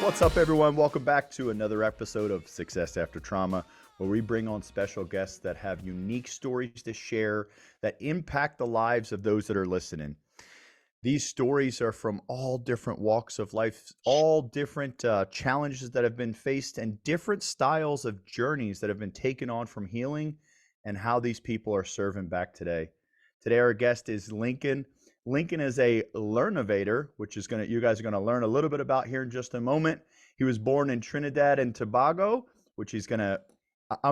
What's up, everyone? Welcome back to another episode of Success After Trauma, where we bring on special guests that have unique stories to share that impact the lives of those that are listening. These stories are from all different walks of life, all different challenges that have been faced, and different styles of journeys that have been taken on from healing, and how these people are serving back today. Today, our guest is Lincoln. Lincoln is a learnovator, which is you guys are going to learn a little bit about here in just a moment. He was born in Trinidad and Tobago, which I'm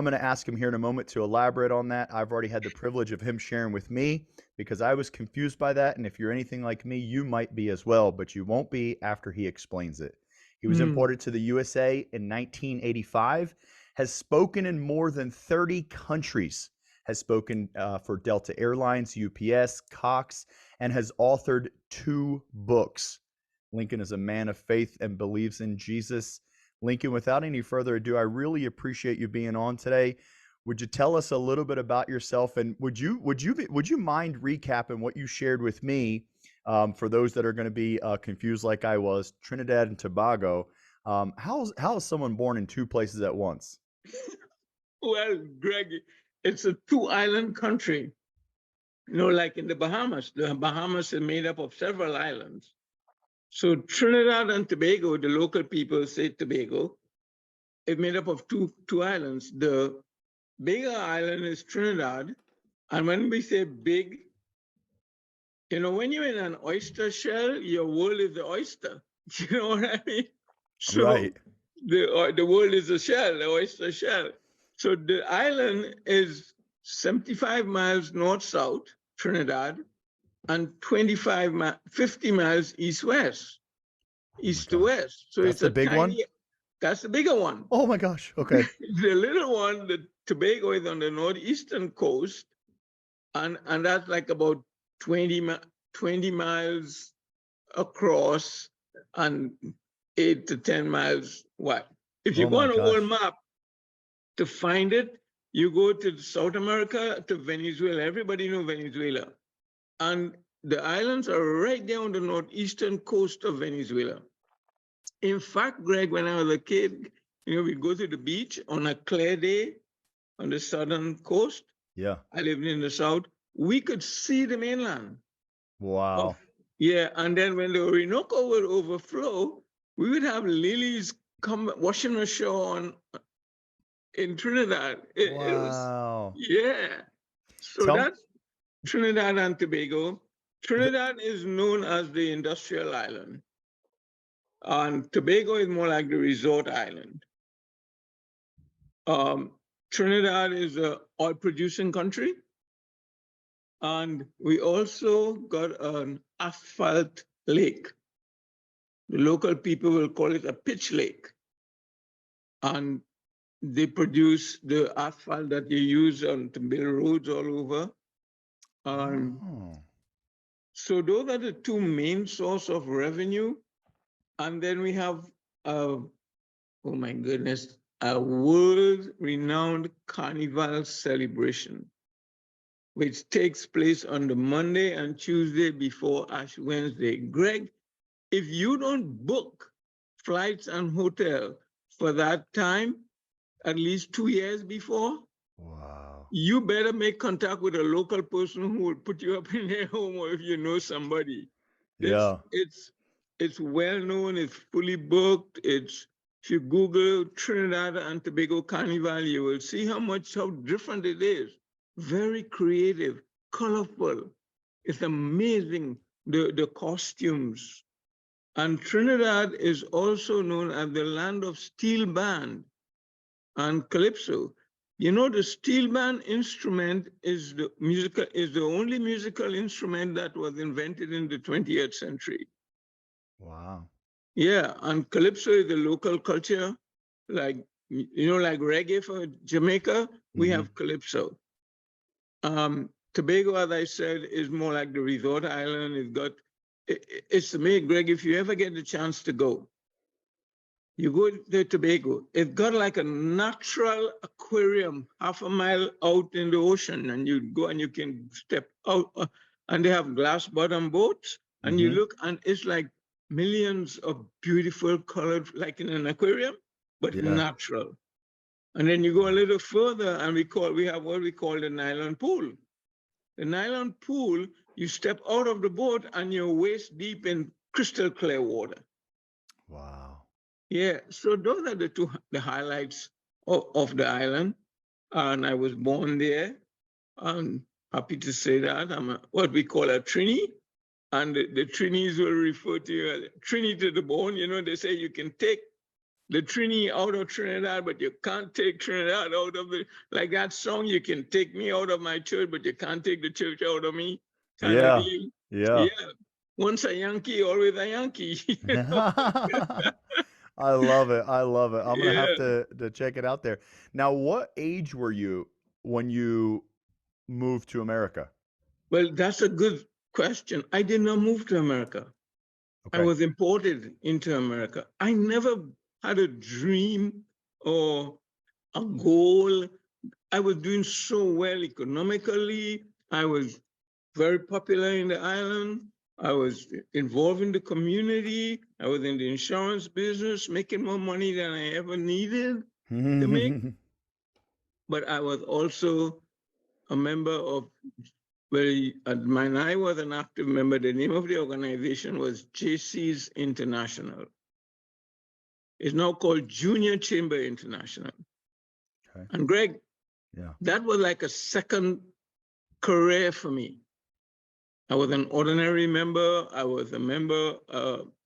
going to ask him here in a moment to elaborate on that. I've already had the privilege of him sharing with me because I was confused by that. And if you're anything like me, you might be as well, but you won't be after he explains it. He was imported to the USA in 1985, has spoken in more than 30 countries, has spoken for Delta Airlines, UPS, Cox, and has authored 2 books. Lincoln is a man of faith and believes in Jesus. Lincoln, without any further ado, I really appreciate you being on today. Would you tell us a little bit about yourself, and would you mind recapping what you shared with me for those that are going to be confused like I was? Trinidad and Tobago. How is someone born in 2 places at once? Well, Greg, it's a 2-island country. You know, like in the Bahamas is made up of several islands. So Trinidad and Tobago, the local people say Tobago, is made up of two islands. The bigger island is Trinidad. And when we say big, you know, when you're in an oyster shell, your world is the oyster. You know what I mean? So right. The world is a shell, the oyster shell. So the island is 75 miles north-south, Trinidad, and 50 miles east-west, east to west. So that's it's a big tiny one? That's the bigger one. Oh my gosh, okay. The little one, the Tobago, is on the northeastern coast, and that's like about 20 miles across and 8 to 10 miles wide. If you go on a world map to find it, you go to South America, to Venezuela. Everybody knows Venezuela. And the islands are right there on the northeastern coast of Venezuela. In fact, Greg, when I was a kid, you know, we'd go to the beach on a clear day on the southern coast. Yeah. I lived in the south. We could see the mainland. Wow. Yeah, and then when the Orinoco would overflow, we would have lilies come washing ashore in Trinidad. Wow. Yeah. So that's Trinidad and Tobago. Trinidad is known as the industrial island. And Tobago is more like the resort island. Trinidad is an oil-producing country. And we also got an asphalt lake. The local people will call it a pitch lake. And they produce the asphalt that you use to build roads all over. So those are the 2 main sources of revenue. And then we have, oh my goodness, a world-renowned Carnival celebration, which takes place on the Monday and Tuesday before Ash Wednesday. Greg, if you don't book flights and hotel for that time, at least 2 years before, wow, you better make contact with a local person who will put you up in their home, or if you know somebody. Yeah. It's well known, it's fully booked. If you Google Trinidad and Tobago Carnival, you will see how different it is. Very creative, colorful. It's amazing, the costumes. And Trinidad is also known as the land of steel band and calypso. You know, the steel band instrument is the only musical instrument that was invented in the 20th century. Wow. Yeah, and calypso is the local culture, like, you know, like reggae for Jamaica, we have calypso. Tobago, as I said, is more like the resort island. It's amazing, Greg, if you ever get the chance to go, you go to Tobago, it's got like a natural aquarium 1/2 mile out in the ocean, and you go and you can step out, and they have glass bottom boats, and you look, and it's like millions of beautiful colored, like in an aquarium, but Yeah. natural. And then you go a little further and we have what we call the nylon pool. The nylon pool, you step out of the boat and you're waist deep in crystal clear water. Wow. Yeah, so those are the highlights of the island. And I was born there. I'm happy to say that. What we call a Trini. And the Trinis will refer to you as Trini to the bone. You know, they say you can take the Trini out of Trinidad, but you can't take Trinidad out of it. Like that song, you can take me out of my church, but you can't take the church out of me. Kind of Yeah. deal. Yeah. Yeah. Once a Yankee, always a Yankee. You know? I love it. I love it. I'm gonna have Yeah. to check it out there. Now, what age were you when you moved to America? Well, that's a good question. I did not move to America. I Okay. was imported into America. I never had a dream or a goal. I was doing so well economically. I was very popular in the island. I was involved in the community. I was in the insurance business, making more money than I ever needed to make. But I was also a member of when I was an active member, the name of the organization was JC's International. It's now called Junior Chamber International. Okay. And Greg, Yeah. that was like a second career for me. I was an ordinary member. I was a member,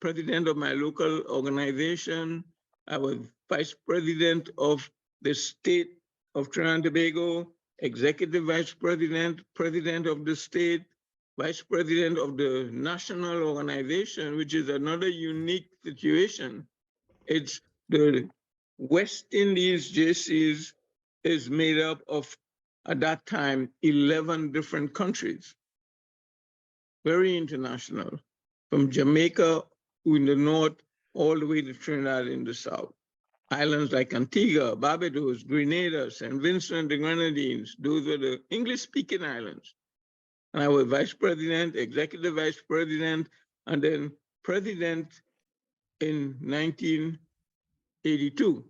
president of my local organization. I was vice president of the state of Trinidad and Tobago, executive vice president, president of the state, vice president of the national organization, which is another unique situation. It's the West Indies JCs is made up of, at that time, 11 different countries. Very international, from Jamaica in the north all the way to Trinidad in the south. Islands like Antigua, Barbados, Grenada, St. Vincent, the Grenadines, those were the English-speaking islands. And I was vice president, executive vice president, and then president in 1982.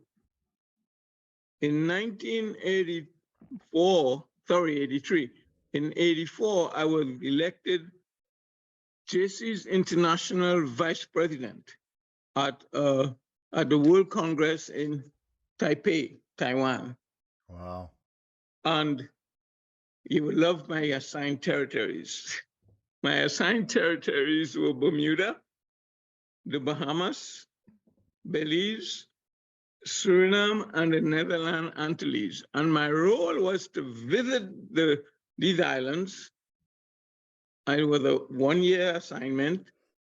In 1983, in 84, I was elected JC's international vice president at the World Congress in Taipei, Taiwan. Wow. And you will love my assigned territories. My assigned territories were Bermuda, the Bahamas, Belize, Suriname, and the Netherlands Antilles. And my role was to visit these islands. I was a one-year assignment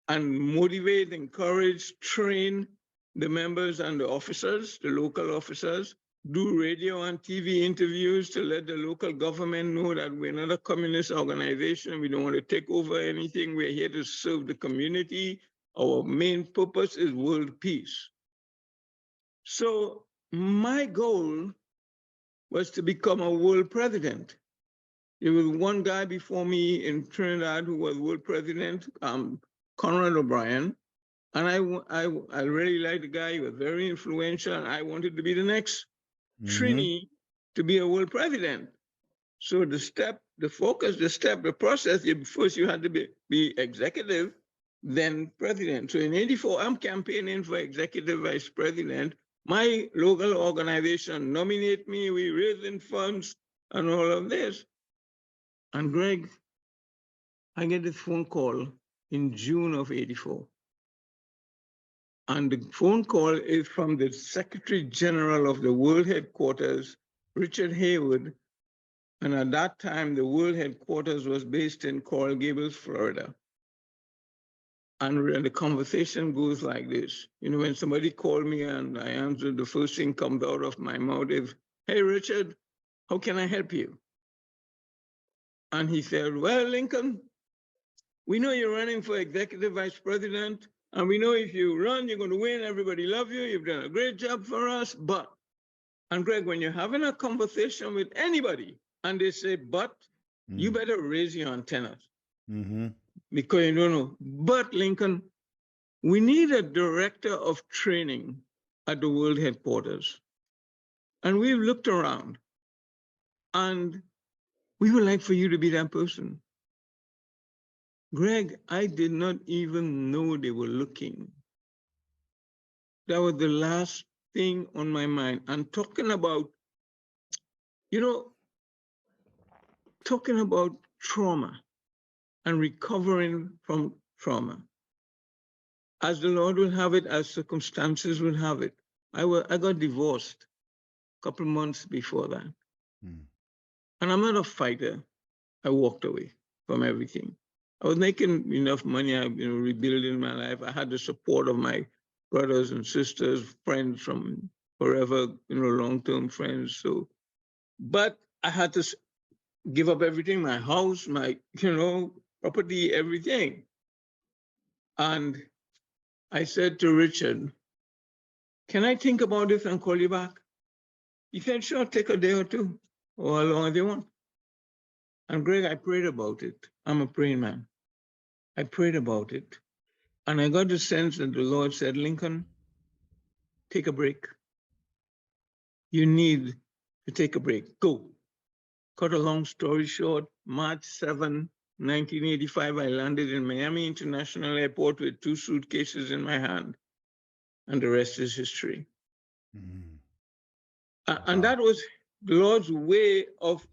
and motivate, encourage, train the members and the officers, the local officers, do radio and TV interviews to let the local government know that we're not a communist organization. We don't want to take over anything. We're here to serve the community. Our main purpose is world peace. So my goal was to become a world president. There was one guy before me in Trinidad who was world president, Conrad O'Brien. And I really liked the guy. He was very influential. And I wanted to be the next Trini to be a world president. So the step, the focus, the step, the process, first you had to be executive, then president. So in 84, I'm campaigning for executive vice president. My local organization nominate me, we raising funds and all of this. And Greg, I get this phone call in June of 84. And the phone call is from the Secretary General of the World Headquarters, Richard Haywood. And at that time, the World Headquarters was based in Coral Gables, Florida. And the conversation goes like this. You know, when somebody called me and I answered, the first thing comes out of my mouth is, "Hey, Richard, how can I help you?" And he said, "Well, Lincoln, we know you're running for executive vice president, and we know if you run, you're going to win. Everybody loves you. You've done a great job for us. But," and Greg, when you're having a conversation with anybody and they say, "but," you better raise your antennas because you don't know. "But, Lincoln, we need a director of training at the world headquarters. And we've looked around, and we would like for you to be that person. Greg, I did not even know they were looking. That was the last thing on my mind. And talking about, talking about trauma and recovering from trauma. As the Lord will have it, as circumstances will have it. I got divorced a couple months before that. And I'm not a fighter. I walked away from everything. I was making enough money, rebuilding my life. I had the support of my brothers and sisters, friends from forever, long-term friends. So, but I had to give up everything, my house, my, property, everything. And I said to Richard, can I think about this and call you back? He said, sure, take a day or two, or how long as you want. And Greg, I prayed about it. I'm a praying man. I prayed about it. And I got the sense that the Lord said, Lincoln, take a break. You need to take a break. Go. Cut a long story short, March 7, 1985, I landed in Miami International Airport with 2 suitcases in my hand. And the rest is history. And that was the Lord's way of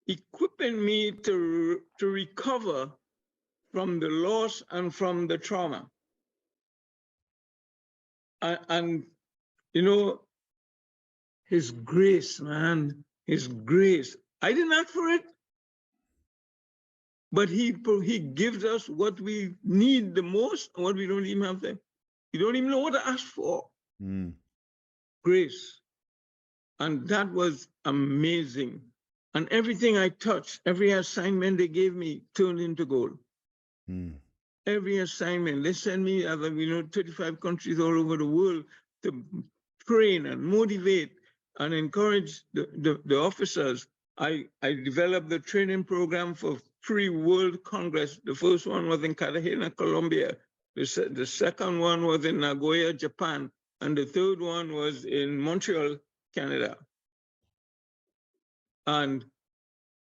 equipping me to recover from the loss and from the trauma. And his grace, man, his grace. I didn't ask for it, but he gives us what we need the most and what we don't even have there. You don't even know what to ask for. Grace. And that was amazing. And everything I touched, every assignment they gave me turned into gold. Every assignment, they sent me, 35 countries all over the world to train and motivate and encourage the officers. I developed the training program for 3 World Congress. The first one was in Cartagena, Colombia. The second one was in Nagoya, Japan. And the third one was in Montreal, Canada. And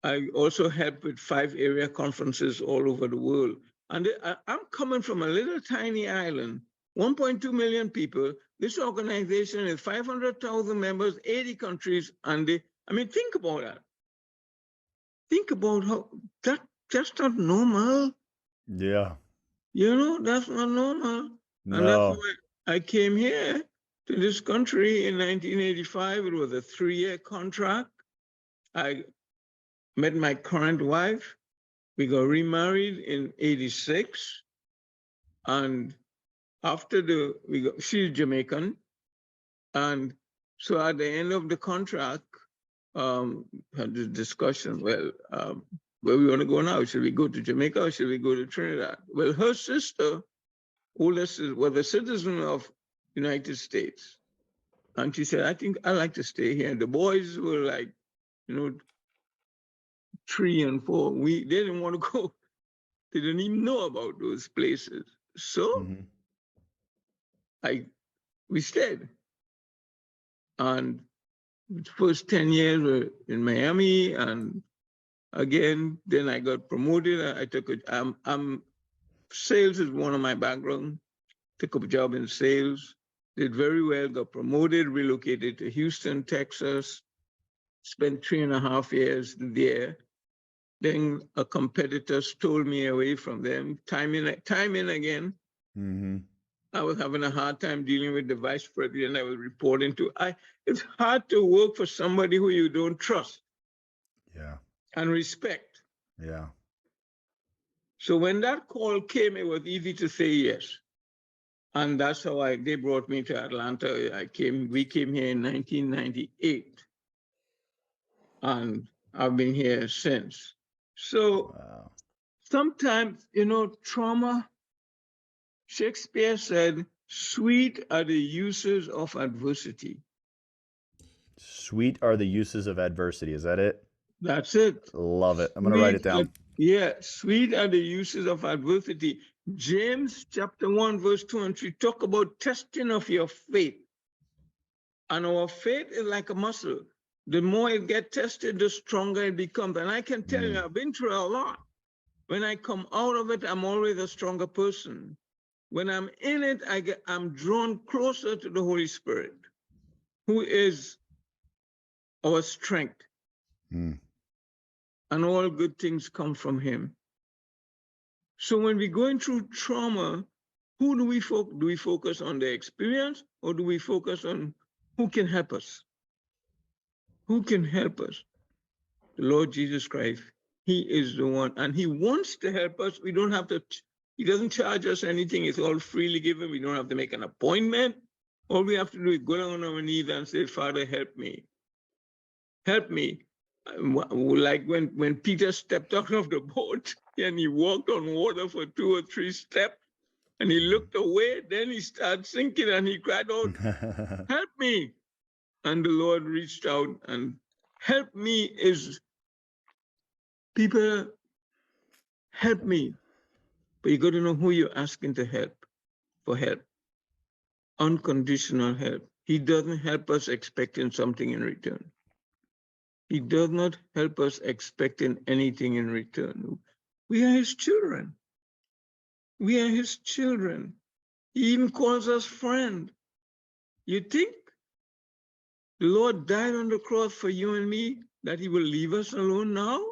I also helped with 5 area conferences all over the world. And I'm coming from a little tiny island, 1.2 million people. This organization is 500,000 members, 80 countries. And think about that. Think about how that's not normal. Yeah. That's not normal. No. And that's why I came here to this country in 1985. It was a 3-year contract. I met my current wife. We got remarried in 86. And after she's Jamaican. And so at the end of the contract, had this discussion, where we want to go now? Should we go to Jamaica or should we go to Trinidad? Well, her sister, oldest, was a citizen of United States. And she said, I think I like to stay here. And the boys were like, 3 and 4. They didn't want to go. They didn't even know about those places. So we stayed. And the first 10 years were in Miami. And again, then I got promoted. I took sales is one of my background. Took up a job in sales, did very well, got promoted, relocated to Houston, Texas, spent 3.5 years there. Then a competitor stole me away from them, time in again. I was having a hard time dealing with the vice president I was reporting to. It's hard to work for somebody who you don't trust. Yeah. And respect. Yeah. So when that call came, it was easy to say yes. And that's how they brought me to Atlanta. We came here in 1998. And I've been here since. So sometimes, trauma, Shakespeare said, sweet are the uses of adversity. Sweet are the uses of adversity. Is that it? That's it. Love it. I'm going to write it down. Yeah, sweet are the uses of adversity. James chapter 1, verse 2 and 3 talk about testing of your faith. And our faith is like a muscle. The more it gets tested, the stronger it becomes. And I can tell you, I've been through a lot. When I come out of it, I'm always a stronger person. When I'm in it, I'm drawn closer to the Holy Spirit, who is our strength. And all good things come from him. So when we're going through trauma, who do we focus? Do we focus on the experience, or do we focus on who can help us? Who can help us? The Lord Jesus Christ. He is the one, and he wants to help us. We don't have to, he doesn't charge us anything. It's all freely given. We don't have to make an appointment. All we have to do is go down on our knees and say, Father, help me. Help me. Like when Peter stepped out of the boat and he walked on water for 2 or 3 steps and he looked away, then he started sinking and he cried out, help me. And the Lord reached out, and help me is, people, help me. But you got to know who you're asking to help, for help. Unconditional help. He doesn't help us expecting something in return. He does not help us expecting anything in return. We are his children. We are his children. He even calls us friend. You think the Lord died on the cross for you and me, that he will leave us alone now?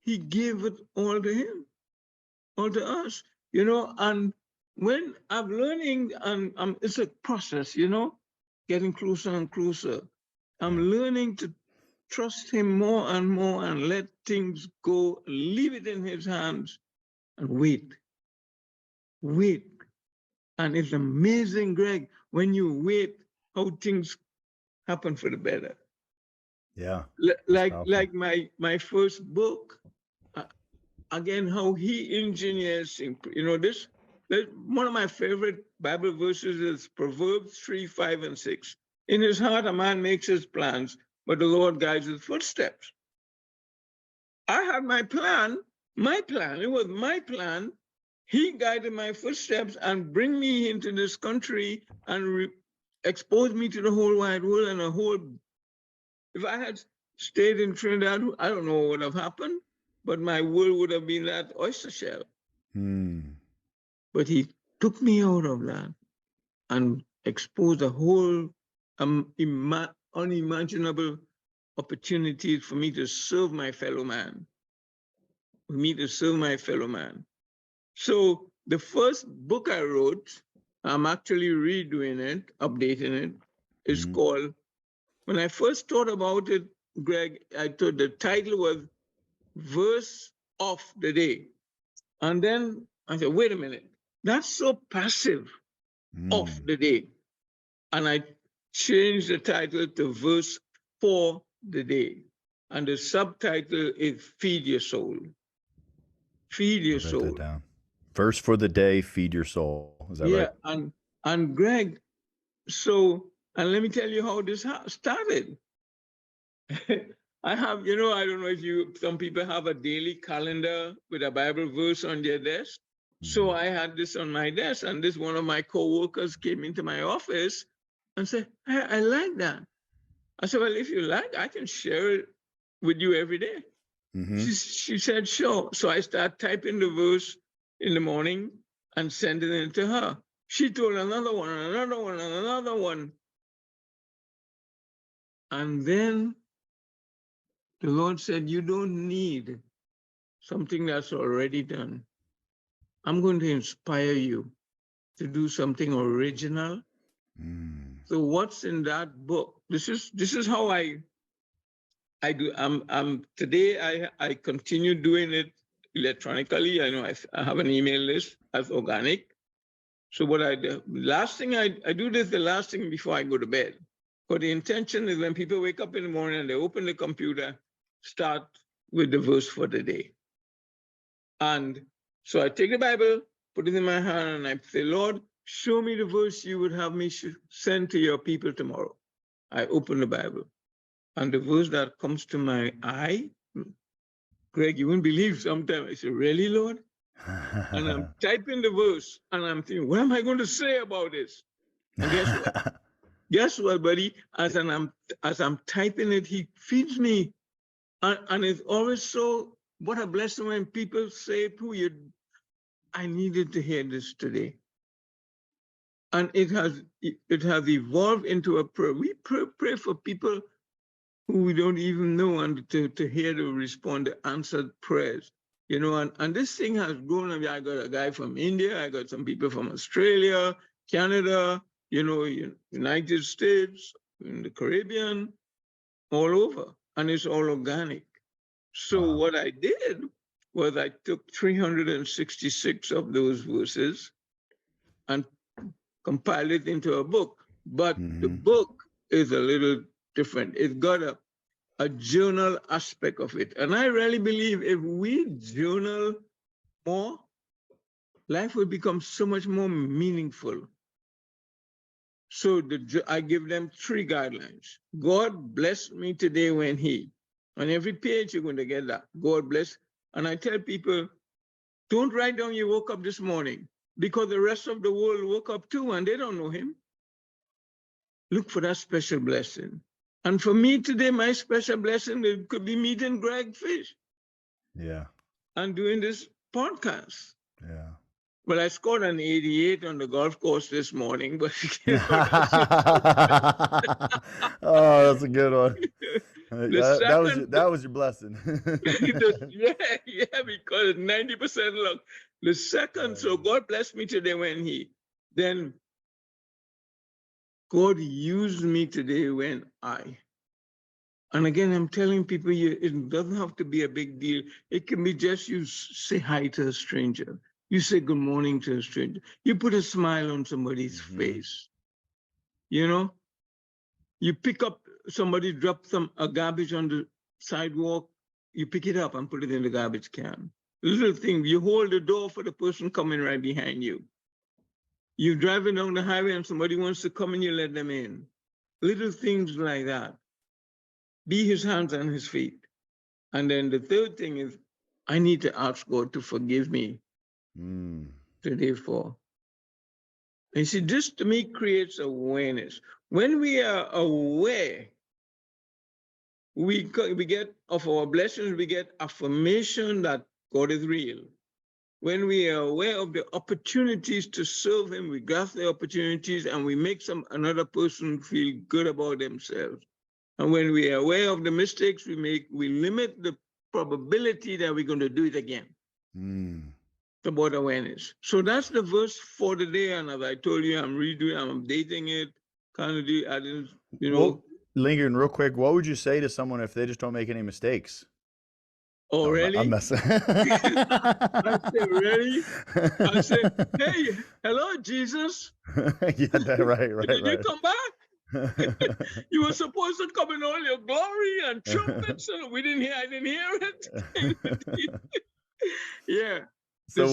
He gave it all to him, all to us, you know. And when I'm learning, and it's a process, you know, getting closer and closer. I'm learning to trust him more and more and let things go, leave it in his hands and wait. Wait. And it's amazing, Greg, when you wait, how things happen for the better. Yeah. Like my first book, again, how he engineers, you know, this one of my favorite Bible verses is Proverbs 3, 5, and 6. In his heart, a man makes his plans, but the Lord guides his footsteps. I had my plan, it was my plan. He guided my footsteps and bring me into this country and expose me to the whole wide world and a whole. If I had stayed in Trinidad, I don't know what would have happened, but my world would have been that oyster shell. But he took me out of that and exposed a whole unimaginable opportunities for me to serve my fellow man. For me to serve my fellow man. So the first book I wrote, I'm actually redoing it, updating it. It's called, when I first thought about it, Greg, I thought the title was Verse of the Day. And then I said, wait a minute, that's so passive, of the day. And I changed the title to Verse for the Day. And the subtitle is Feed Your Soul. Feed your soul. Write that down. Verse for the day, feed your soul. Is that right? Yeah, and Greg, so, and let me tell you how this started. I have, you know, I don't know if some people have a daily calendar with a Bible verse on their desk. So I had this on my desk, and this one of my co-workers came into my office and said, I like that. I said, well, if you like, I can share it with you every day. She said, sure. So I started typing the verse in the morning and sending it to her. She told another one, and another one, and another one. And then the Lord said, you don't need something that's already done. I'm going to inspire you to do something original. So what's in that book? This is how I do. Today I continue doing it electronically. I know I have an email list as organic. So what I do, last thing I do this the last thing before I go to bed. But the intention is when people wake up in the morning and they open the computer, start with the verse for the day. And so I take the Bible, put it in my hand, and I say, Lord, show me the verse you would have me send to your people tomorrow. I open the Bible, and the verse that comes to my eye, Greg, you wouldn't believe sometimes. I said, really, Lord? And I'm typing the verse and I'm thinking, what am I going to say about this? And guess what? Guess what, buddy? As I'm typing it, he feeds me. And it's always so, what a blessing when people say to you, I needed to hear this today. And it has evolved into a prayer. We pray for people who we don't even know, and to hear the respond, the answered prayers. You know, and this thing has grown. I mean, I got a guy from India, I got some people from Australia, Canada, you know, United States, in the Caribbean, all over, and it's all organic. So what I did was I took 366 of those verses and compiled it into a book. But the book is a little different. It's got a journal aspect of it. And I really believe if we journal more, life will become so much more meaningful. So I give them 3 guidelines. God blessed me today when he. On every page, you're going to get that. God bless. And I tell people, don't write down you woke up this morning, because the rest of the world woke up too and they don't know him. Look for that special blessing. And for me today, my special blessing, it could be meeting Greg Fish. Yeah. And doing this podcast. Yeah. Well, I scored an 88 on the golf course this morning, but oh, that's a good one. That was your blessing. yeah, because 90% luck. The second, so God blessed me today when then God used me today when and again, I'm telling people, it doesn't have to be a big deal. It can be just you say hi to a stranger. You say good morning to a stranger. You put a smile on somebody's face. You know, you pick up, somebody dropped a garbage on the sidewalk. You pick it up and put it in the garbage can. Little thing, you hold the door for the person coming right behind you. You're driving down the highway and somebody wants to come and you let them in. Little things like that. Be his hands and his feet. And then the third thing is, I need to ask God to forgive me today for. And see, this to me creates awareness. When we are aware, we get of our blessings, we get affirmation that God is real. When we are aware of the opportunities to serve him, we grasp the opportunities and we make another person feel good about themselves. And when we are aware of the mistakes we make, we limit the probability that we're going to do it again. It's about awareness. So that's the verse for the day. And as I told you, I'm updating it. Kind of adding, you know. Well, lingering real quick, what would you say to someone if they just don't make any mistakes? Oh, really? I'm messing. I say, really? I say, hey, hello, Jesus. Yeah, right. Did you come back? You were supposed to come in all your glory and trumpets, and I didn't hear it. Yeah. So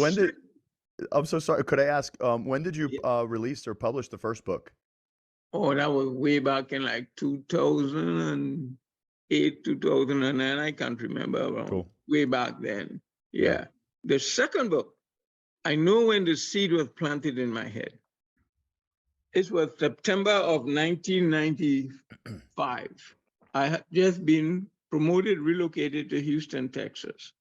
I'm so sorry, could I ask, when did you release or publish the first book? Oh, that was way back in like 2008, 2009. I can't remember. Cool. Way back then. Yeah. The second book, I know when the seed was planted in my head. It was September of 1995. I had just been promoted, relocated to Houston, Texas.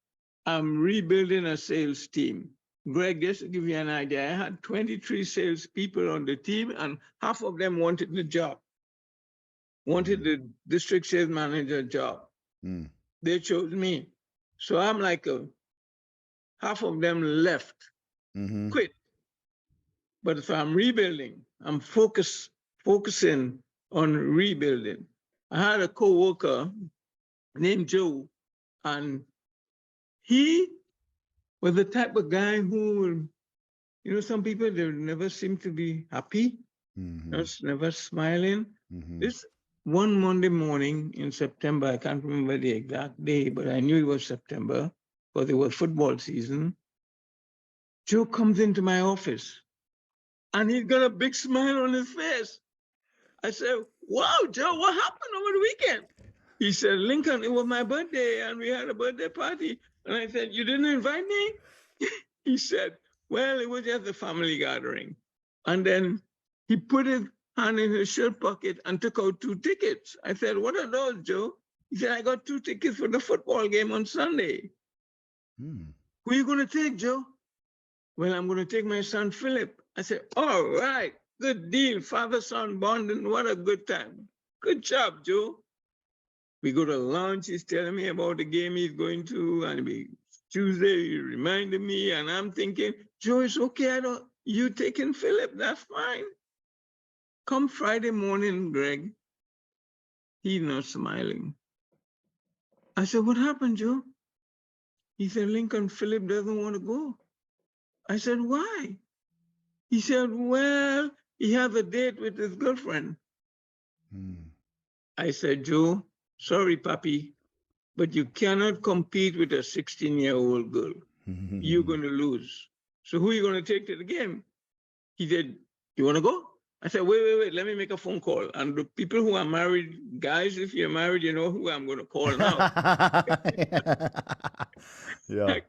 I'm rebuilding a sales team. Greg, just to give you an idea, I had 23 sales people on the team and half of them wanted the job, wanted the district sales manager job. They chose me. So I'm like, half of them left, quit. But if I'm rebuilding, I'm focusing on rebuilding. I had a coworker named Joe, and he was the type of guy who, you know, some people, they never seem to be happy, just never smiling. This one Monday morning in September, I can't remember the exact day, but I knew it was September because it was football season. Joe comes into my office and he's got a big smile on his face. I said, wow, Joe, what happened over the weekend? He said, Lincoln, it was my birthday and we had a birthday party. And I said, you didn't invite me? He said, well, it was just a family gathering. And then he put his hand in his shirt pocket and took out 2 tickets. I said, what are those, Joe? He said, I got 2 tickets for the football game on Sunday. Hmm. Who are you going to take, Joe? Well, I'm going to take my son, Philip. I said, all right, good deal. Father-son bonding, what a good time. Good job, Joe. We go to lunch, he's telling me about the game he's going to, and Tuesday, he reminded me, and I'm thinking, Joe, it's okay, you taking Philip, that's fine. Come Friday morning, Greg, he's not smiling. I said, what happened, Joe? He said, Lincoln, Philip doesn't want to go. I said, why? He said, well, he has a date with his girlfriend. I said, Joe, sorry, papi, but you cannot compete with a 16-year-old girl. You're going to lose. So who are you going to take to the game? He said, you want to go? I said, wait, let me make a phone call. And the people who are married, guys, if you're married, you know who I'm going to call now. Yeah.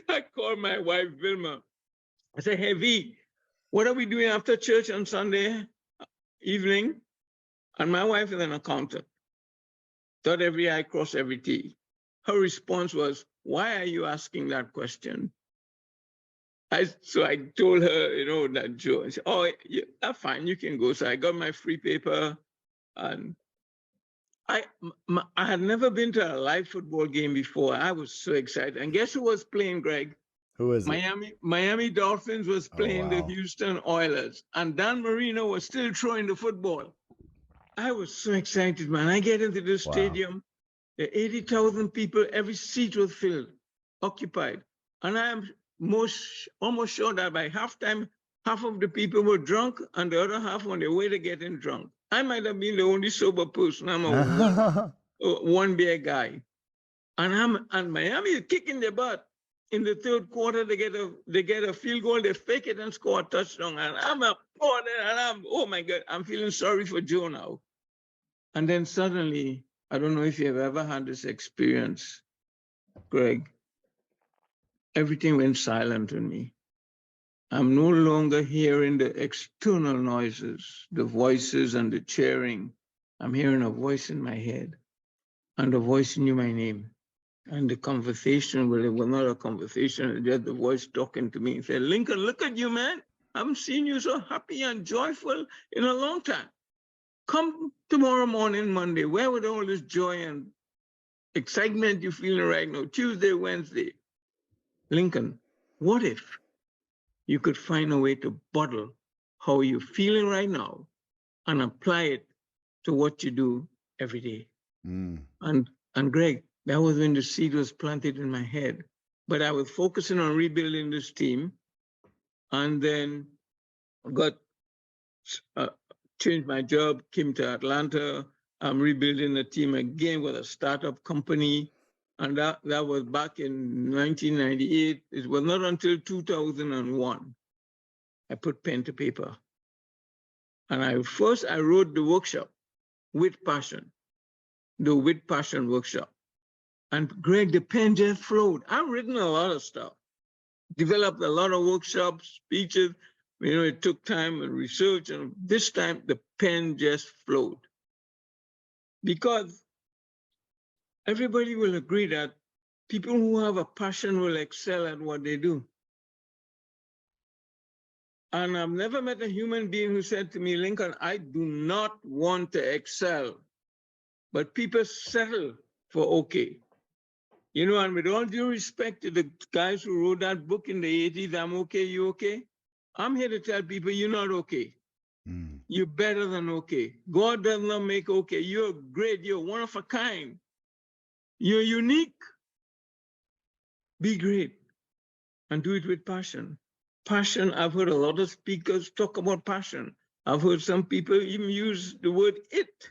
I called my wife, Vilma. I said, hey, V, what are we doing after church on Sunday evening? And my wife is an accountant. Dot every I, cross every T. Her response was, why are you asking that question? So I told her, you know, that Joe. I said, oh, yeah, that's fine, you can go. So I got my free paper, and I had never been to a live football game before. I was so excited. And guess who was playing, Greg? Who is it? Miami Dolphins was playing the wow. Houston Oilers, and Dan Marino was still throwing the football. I was so excited, man. I get into the stadium, there are 80,000 people, every seat was filled, occupied. And I am almost sure that by halftime, half of the people were drunk and the other half on their way to getting drunk. I might have been the only sober person. I'm a one beer guy. And Miami is kicking their butt. In the third quarter, they get a field goal, they fake it and score a touchdown. And I'm applauding, and oh my God, I'm feeling sorry for Joe now. And then suddenly, I don't know if you've ever had this experience, Greg, everything went silent in me. I'm no longer hearing the external noises, the voices and the cheering. I'm hearing a voice in my head, and the voice knew my name. And the conversation, well, it was not a conversation, it was just the voice talking to me. He said, Lincoln, look at you, man. I haven't seen you so happy and joyful in a long time. Come tomorrow morning, Monday, where with all this joy and excitement you're feeling right now, Tuesday, Wednesday. Lincoln, what if you could find a way to bottle how you're feeling right now and apply it to what you do every day? And Greg, that was when the seed was planted in my head. But I was focusing on rebuilding this team, and then got changed my job, came to Atlanta. I'm rebuilding the team again with a startup company. And that was back in 1998. It was not until 2001 I put pen to paper. And I wrote the workshop, With Passion, the With Passion workshop. And Greg, the pen just flowed. I've written a lot of stuff, developed a lot of workshops, speeches. You know, it took time and research, and this time the pen just flowed. Because everybody will agree that people who have a passion will excel at what they do. And I've never met a human being who said to me, Lincoln, I do not want to excel, but people settle for okay. You know, and with all due respect to the guys who wrote that book in the 80s, I'm okay, you okay? I'm here to tell people you're not okay. You're better than okay. God does not make okay. You're great, you're one of a kind. You're unique. Be great and do it with passion. Passion, I've heard a lot of speakers talk about passion. I've heard some people even use the word it,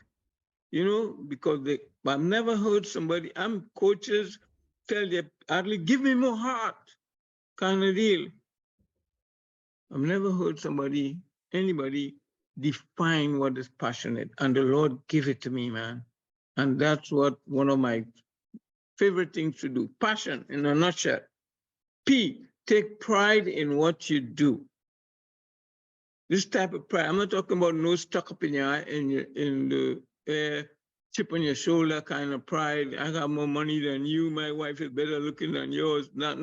you know, because I've never heard somebody, I'm coaches, tell you, Adley, give me more heart, kind of deal. I've never heard anybody define what is passionate, and the Lord give it to me, man. And that's what one of my favorite things to do. Passion in a nutshell. P, take pride in what you do. This type of pride, I'm not talking about no stuck up in your eye, in the chip on your shoulder kind of pride. I got more money than you, my wife is better looking than yours. Not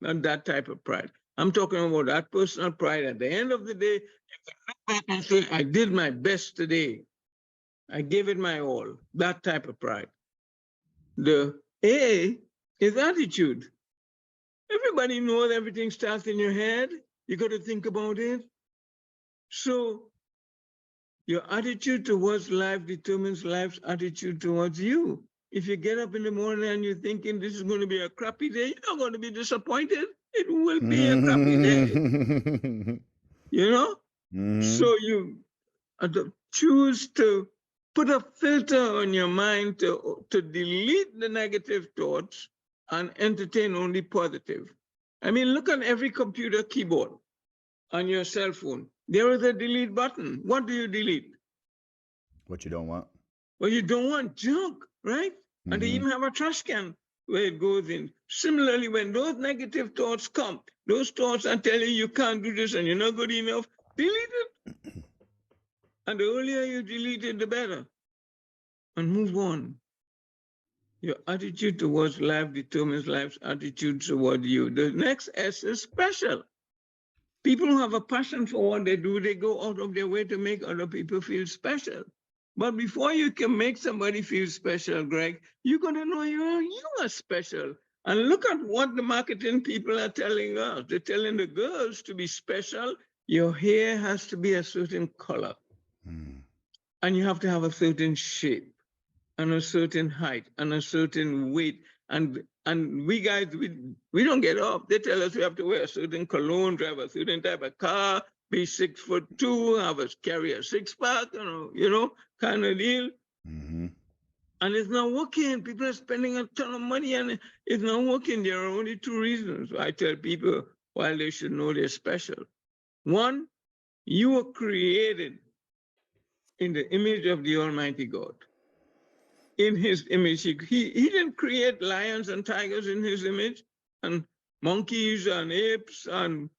that type of pride. I'm talking about that personal pride. At the end of the day, you can look back and say, I did my best today. I gave it my all. That type of pride. The A is attitude. Everybody knows everything starts in your head. You got to think about it. So your attitude towards life determines life's attitude towards you. If you get up in the morning and you're thinking this is going to be a crappy day, you're not going to be disappointed. It will be a crappy day. You know? So you choose to put a filter on your mind to delete the negative thoughts and entertain only positive. I mean, look at every computer keyboard on your cell phone. There is a delete button. What do you delete? What you don't want. Well, you don't want junk, right? And they even have a trash can where it goes in. Similarly, when those negative thoughts come, those thoughts are telling you can't do this and you're not good enough, delete it. And the earlier you delete it, the better. And move on. Your attitude towards life determines life's attitude toward you. The next S is special. People who have a passion for what they do, they go out of their way to make other people feel special. But before you can make somebody feel special, Greg, you got to know you are special. And look at what the marketing people are telling us. They're telling the girls to be special. Your hair has to be a certain color. And you have to have a certain shape and a certain height and a certain weight. And we guys, we don't get off. They tell us we have to wear a certain cologne, drive a certain type of car, be 6'2", have us carry a six-pack, kind of deal. And it's not working. People are spending a ton of money and it's not working. There are only two reasons I tell people why they should know they're special. One, you were created in the image of the Almighty God. In his image, he didn't create lions and tigers in his image, and monkeys and apes and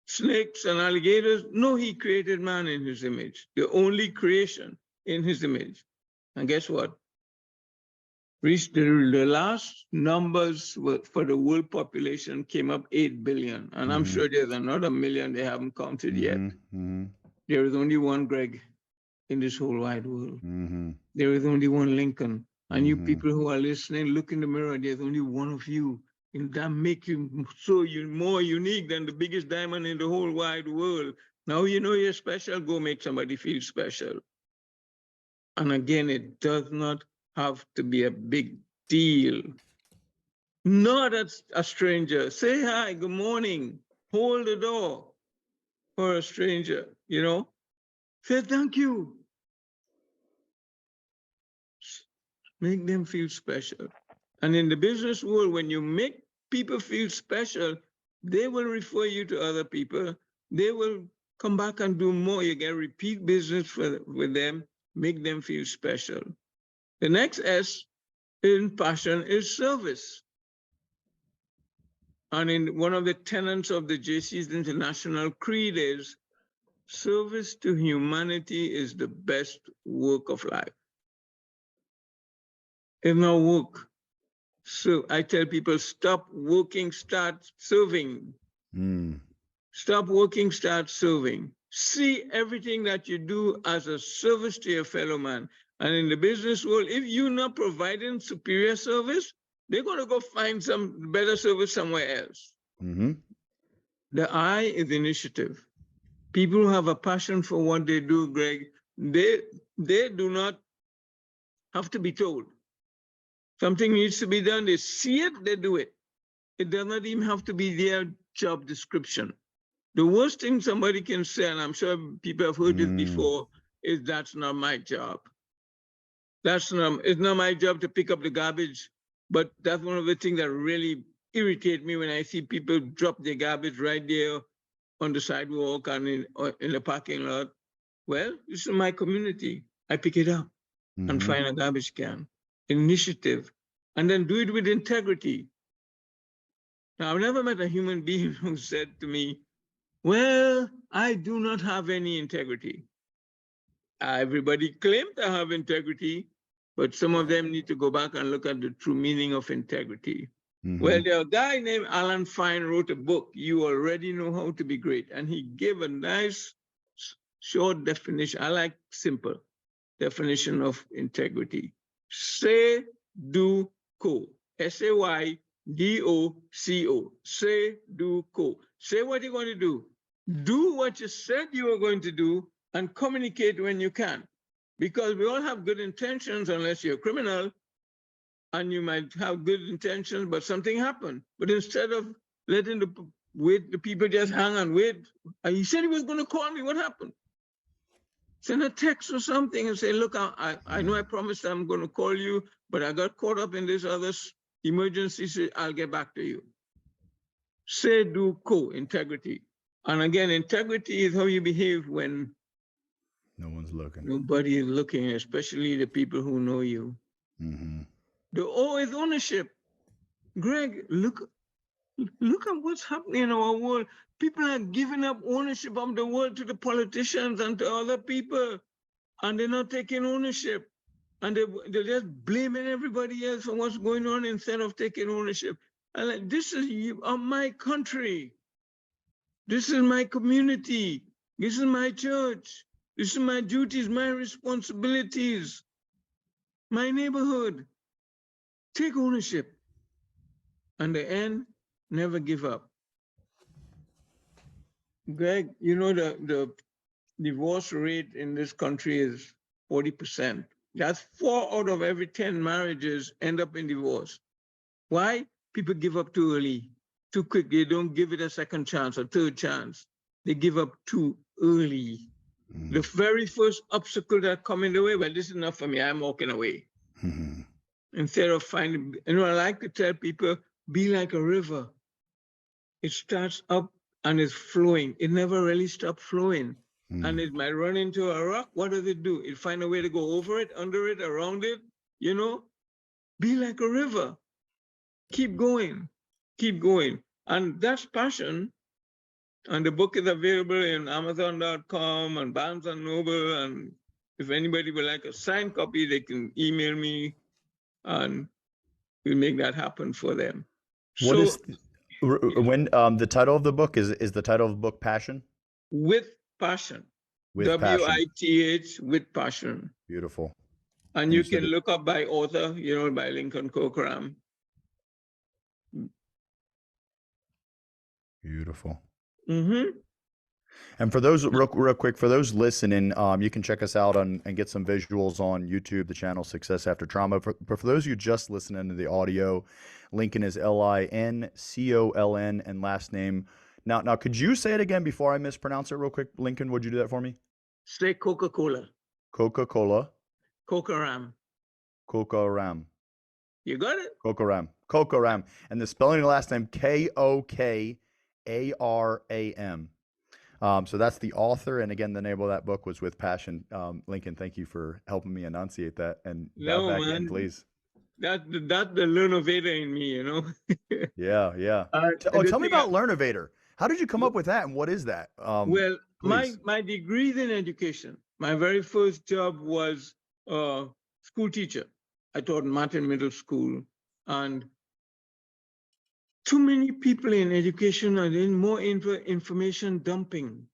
snakes and alligators. No, he created man in his image, the only creation in his image. And guess what? The last numbers for the world population came up 8 billion. And I'm sure there's another million they haven't counted yet. There is only one Greg in this whole wide world. There is only one Lincoln. And you people who are listening, look in the mirror, there's only one of you. And that makes you more unique than the biggest diamond in the whole wide world. Now you know you're special, go make somebody feel special. And again, it does not have to be a big deal. Not a stranger. Say hi, good morning. Hold the door for a stranger, Say thank you. Make them feel special. And in the business world, when you make people feel special, they will refer you to other people. They will come back and do more. You get repeat business with them, make them feel special. The next S in passion is service. And in one of the tenets of the JC's International Creed is, service to humanity is the best work of life. It's not work. So I tell people, stop working, start serving. Stop working, start serving. See everything that you do as a service to your fellow man. And in the business world, if you're not providing superior service, they're going to go find some better service somewhere else. The I is initiative. People who have a passion for what they do, Greg, they do not have to be told. Something needs to be done, they see it, they do it. It does not even have to be their job description. The worst thing somebody can say, and I'm sure people have heard this before, is that's not my job. It's not my job to pick up the garbage, but that's one of the things that really irritate me when I see people drop their garbage right there on the sidewalk and in the parking lot. Well, this is my community. I pick it up. and find a garbage can. Initiative. And then do it with integrity. Now, I've never met a human being who said to me, well, I do not have any integrity. Everybody claims to have integrity, but some of them need to go back and look at the true meaning of integrity. Well, there a guy named Alan Fine wrote a book, You Already Know How to Be Great, and he gave a nice short definition. I like simple definition of integrity. Say, do, co. SAYDOCO. Say, do, co. Say what you're going to do. Do what you said you were going to do and communicate when you can. Because we all have good intentions unless you're a criminal, and you might have good intentions, but something happened. But instead of letting the people just hang and wait, and he said he was going to call me, what happened? Send a text or something and say, look, I know I promised I'm going to call you, but I got caught up in this other emergency, so I'll get back to you. Say, do, co, integrity. And again, integrity is how you behave when no one's looking. Nobody is looking, especially the people who know you. The O is ownership. Greg, look at what's happening in our world. People are giving up ownership of the world to the politicians and to other people, and they're not taking ownership. And they're just blaming everybody else for what's going on instead of taking ownership. And like, this is my country. This is my community. This is my church. This is my duties, my responsibilities, my neighborhood. Take ownership. And the end, never give up. Greg, you know the divorce rate in this country is 40%. That's 4 out of every 10 marriages end up in divorce. Why? People give up too early, too quick. They don't give it a second chance or third chance. They give up too early. The very first obstacle that come in the way, well, this is enough for me, I'm walking away. Instead of finding, I like to tell people, be like a river. It starts up and it's flowing. It never really stops flowing. And it might run into a rock. What does it do? It find a way to go over it, under it, around it, Be like a river. Keep going. Keep going. And that's passion. And the book is available in Amazon.com and Barnes & Noble. And if anybody would like a signed copy, they can email me and we'll make that happen for them. What is the title of the book is the title of the book Passion? With Passion. With Passion. WITH, With Passion. Beautiful. And you can look up by author, by Lincoln Kokaram. Beautiful. And for those real quick, for those listening, you can check us out and get some visuals on YouTube, the channel Success After Trauma. But for those of you just listening to the audio, Lincoln is LINCOLN and last name. Now, could you say it again before I mispronounce it real quick? Lincoln, would you do that for me? Say Coca-Cola. Coca-Cola. Kokaram. Kokaram. You got it? Kokaram. Kokaram. And the spelling of the last name, Kokaram. So that's the author. And again, the name of that book was With Passion. Lincoln, thank you for helping me enunciate that. And back in, please. That's the learnovator in me, Yeah. Tell me about Learnovator. How did you come up with that, and what is that? Well, my degree is in education. My very first job was school teacher. I taught Martin Middle School, and too many people in education are doing more information dumping.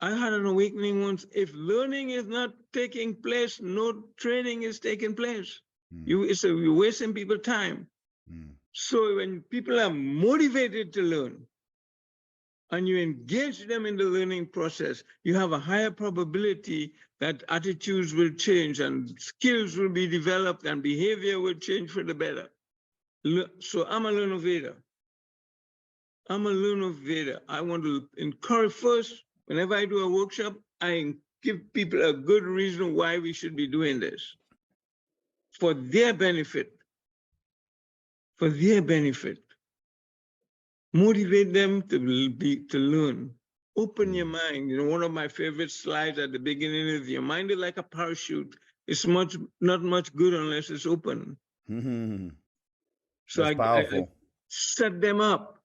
I had an awakening once. If learning is not taking place, no training is taking place. You're wasting people's time. So when people are motivated to learn and you engage them in the learning process, you have a higher probability that attitudes will change and skills will be developed and behavior will change for the better. So I'm a learnovator. I want to encourage first, whenever I do a workshop, I give people a good reason why we should be doing this. For their benefit. For their benefit. Motivate them to learn. Open your mind. You know, one of my favorite slides at the beginning is your mind is like a parachute. It's not much good unless it's open. So That's I powerful. set them up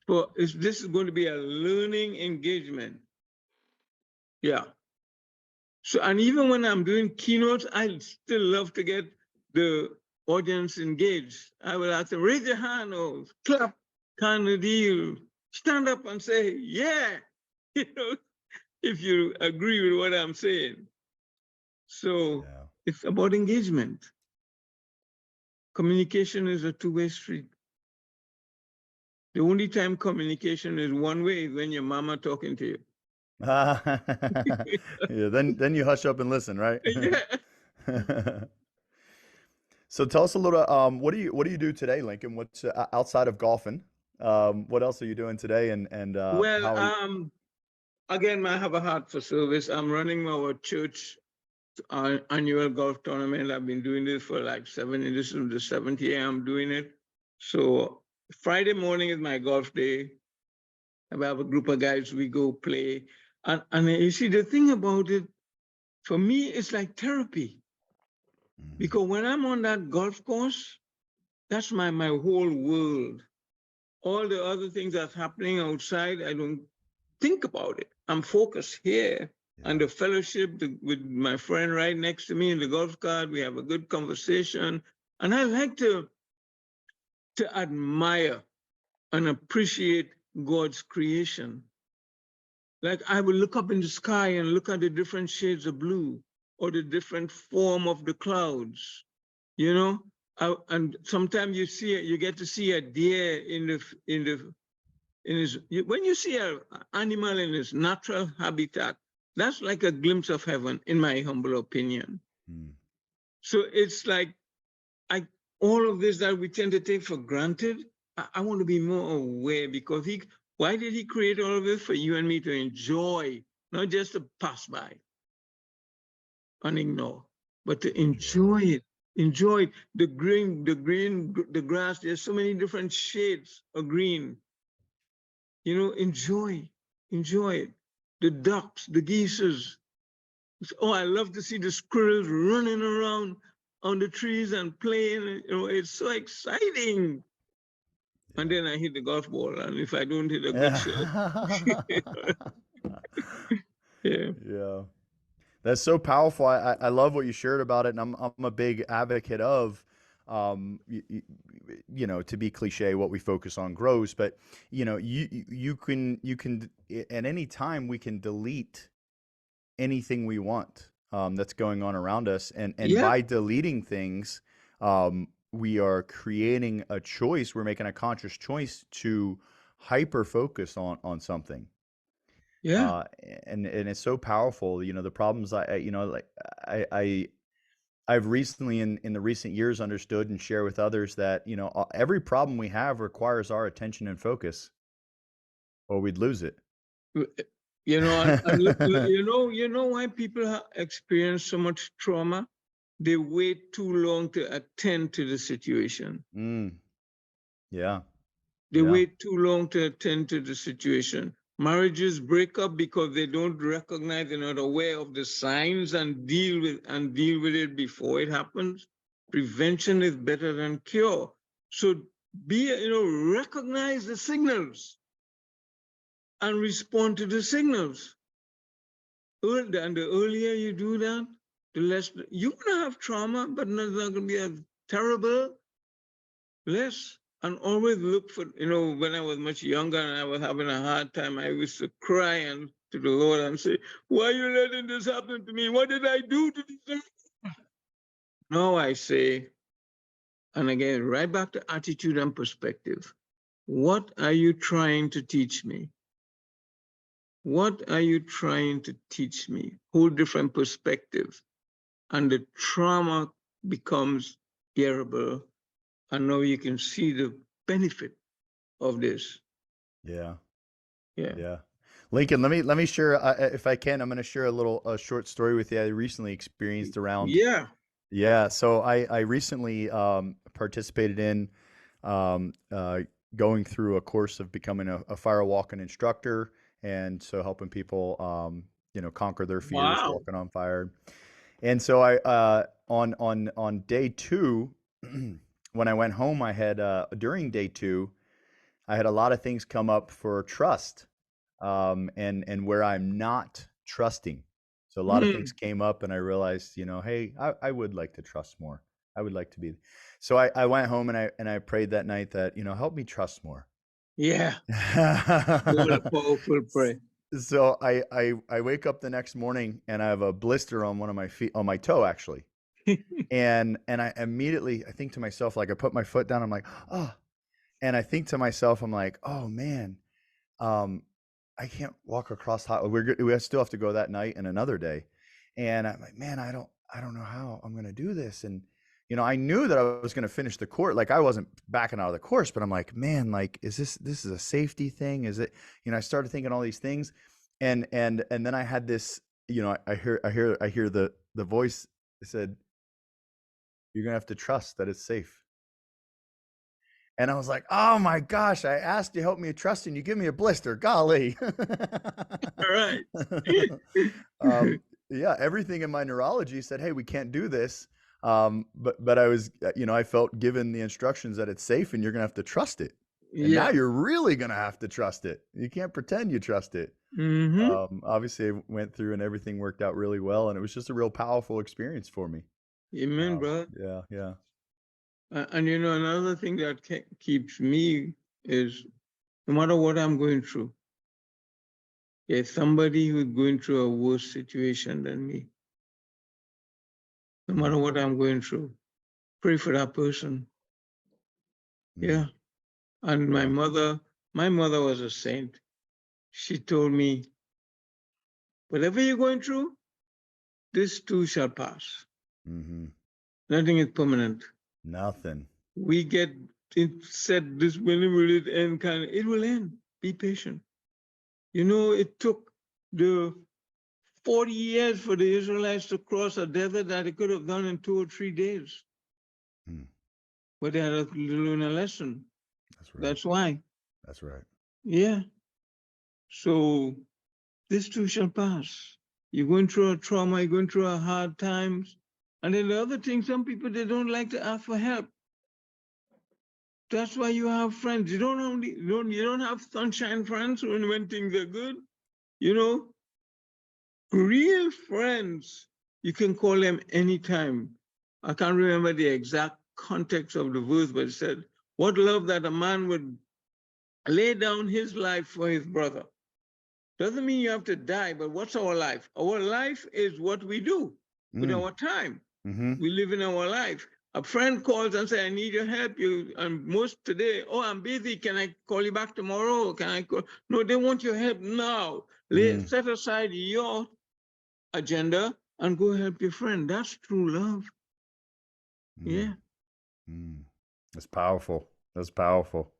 for this is going to be a learning engagement. Yeah. So, and even when I'm doing keynotes, I still love to get the audience engaged. I will ask them, raise your hand or clap, kind of deal. Stand up and say, yeah, you know, if you agree with what I'm saying. So Yeah. it's about engagement. Communication is a two-way street. The only time communication is one way is when your mama talking to you. Yeah, then you hush up and listen, right? Yeah. So tell us a little. What do you do today, Lincoln? What's outside of golfing? What else are you doing today? And Well, how are you? again, I have a heart for service. I'm running our church annual golf tournament. I've been doing this for like this is the 7th year I'm doing it. So Friday morning is my golf day. I have a group of guys, we go play. And you see, the thing about it, for me, it's like therapy. Because when I'm on that golf course, that's my whole world. All the other things that's happening outside, I don't think about it. I'm focused here. And Yeah. the fellowship with my friend right next to me in the golf cart, we have a good conversation. And I like to admire and appreciate God's creation. Like I will look up in the sky and look at the different shades of blue or the different form of the clouds, you know? And sometimes you get to see a deer when you see an animal in its natural habitat, that's like a glimpse of heaven, in my humble opinion. Mm. So it's like all of this that we tend to take for granted. I want to be more aware because why did he create all of this? For you and me to enjoy, not just to pass by and ignore, but to enjoy it. Enjoy the green, the grass. There's so many different shades of green. You know, enjoy it. The ducks, the geese. Oh, I love to see the squirrels running around on the trees and playing. You know, it's so exciting. And Yeah. then I hit the golf ball, and if I don't hit a good shot, Yeah. yeah, Yeah. That's so powerful. I love what you shared about it, and I'm a big advocate of, you know, to be cliche, what we focus on grows. But you can at any time we can delete anything we want that's going on around us, and yeah, by deleting things, we are creating a choice. We're making a conscious choice to hyper focus on something. yeah, uh, and it's so powerful. You know, the problems like I, I I've recently in the recent years understood and share with others that every problem we have requires our attention and focus, or we'd lose it. you know, and you know why people experience so much trauma? They wait too long to attend to the situation. Mm, yeah, They yeah, wait too long to attend to the situation. Marriages break up because they don't recognize, they're not aware of the signs and deal with it before it happens. Prevention is better than cure. So recognize the signals and respond to the signals. And the earlier you do that, the less you're gonna have trauma, but not gonna be as terrible. Less. And always look for, when I was much younger and I was having a hard time, I used to cry and to the Lord and say, why are you letting this happen to me? What did I do to deserve it? Now I say, and again, right back to attitude and perspective. What are you trying to teach me? What are you trying to teach me? Whole different perspective. And the trauma becomes bearable. And now you can see the benefit of this. yeah, Yeah. yeah. Lincoln, let me share, if I can. I'm going to share a short story with you. I recently experienced around. Yeah. Yeah, so I recently participated in um, uh, going through a course of becoming a firewalking instructor, and so helping people, conquer their fears, Wow. walking on fire. And so I on day two, when I went home, I had during day two, I had a lot of things come up for trust, and where I'm not trusting. So a lot of things Hmm. came up, and I realized, hey, I would like to trust more. I would like to be. So I went home and I prayed that night that, help me trust more. Yeah. What a powerful prayer. So I wake up the next morning and I have a blister on one of my feet, on my toe actually. And I immediately, I think to myself, like I put my foot down, I'm like, oh, and I think to myself, I'm like, oh man, um, I can't walk across hot. We still have to go that night and another day. And I'm like, man, I don't know how I'm going to do this. And, I knew that I was going to finish the course. Like I wasn't backing out of the course, but I'm like, man, like, this is a safety thing? Is it, I started thinking all these things, and then I had this, I hear the voice that said, you're going to have to trust that it's safe. And I was like, oh my gosh, I asked you to help me trust and you give me a blister. Golly. All right. Yeah, everything in my neurology said, hey, we can't do this. But I was, I felt given the instructions that it's safe and you're going to have to trust it. And now Yeah. you're really going to have to trust it. You can't pretend you trust it. Mm-hmm. Obviously, I went through and everything worked out really well. And it was just a real powerful experience for me. Amen, brother. Yeah, yeah. And another thing that keeps me is no matter what I'm going through, there's somebody who's going through a worse situation than me. No matter what I'm going through, pray for that person. Yeah. And Yeah. my mother was a saint. She told me, whatever you're going through, this too shall pass. Mm-hmm. Nothing is permanent. Nothing. We get it said this when will it end? It will end. Be patient. It took the 40 years for the Israelites to cross a desert that they could have done in 2 or 3 days. But they had to learn a lesson. That's right. That's why. That's right. Yeah. So this too shall pass. You're going through a trauma, you're going through a hard times. And then the other thing, some people, they don't like to ask for help. That's why you have friends. You don't have sunshine friends when things are good. Real friends, you can call them anytime. I can't remember the exact context of the verse, but it said, what love that a man would lay down his life for his brother. Doesn't mean you have to die, but what's our life? Our life is what we do with our time. We live in our life. A friend calls and says, I need your help. And most today, oh, I'm busy. Can I call you back tomorrow? Can I call? No, they want your help now. Set aside your agenda and go help your friend. That's true love. Yeah. That's powerful. That's powerful.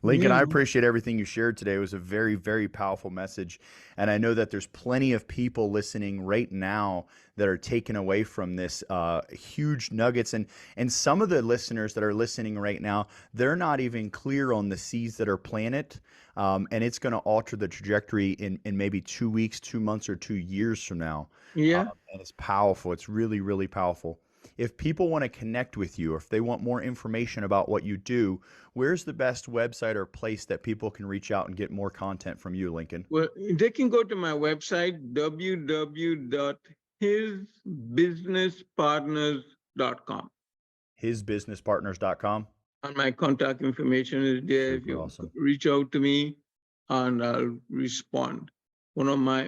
Lincoln, Yeah. I appreciate everything you shared today. It was a very, very powerful message. And I know that there's plenty of people listening right now that are taken away from this huge nuggets. And some of the listeners that are listening right now, they're not even clear on the seeds that are planted. And it's going to alter the trajectory in maybe 2 weeks, 2 months, or 2 years from now. Yeah. And it's powerful. It's really, really powerful. If people want to connect with you, or if they want more information about what you do, where's the best website or place that people can reach out and get more content from you, Lincoln? Well, they can go to my website, www.hisbusinesspartners.com. Hisbusinesspartners.com. And my contact information is there. If Super you awesome. reach out to me, and I'll respond. One of my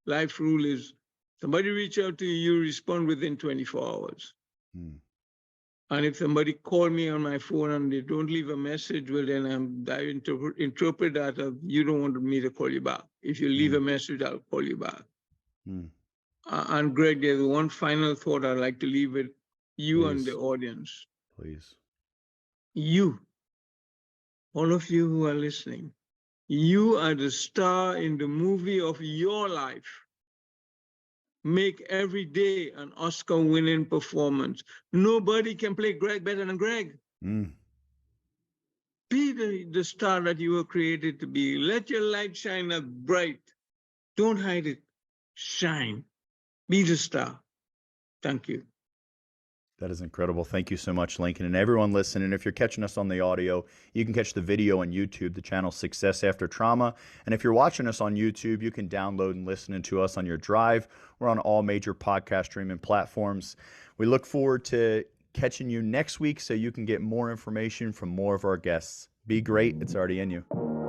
life rule is somebody reach out to you, you respond within 24 hours. And if somebody call me on my phone and they don't leave a message, well, then I interpret that as you don't want me to call you back. If you leave a message, I'll call you back. And Greg, there's one final thought I'd like to leave with you and the audience. Please. You, all of you who are listening, you are the star in the movie of your life. Make every day an Oscar-winning performance. Nobody can play Greg better than Greg. the star that you were created to be. Let your light shine up bright. Don't hide it. Shine. Be the star. Thank you. That is incredible. Thank you so much, Lincoln. And everyone listening, if you're catching us on the audio, you can catch the video on YouTube, the channel Success After Trauma. And if you're watching us on YouTube, you can download and listen to us on your drive. We're on all major podcast streaming platforms. We look forward to catching you next week so you can get more information from more of our guests. Be great. It's already in you.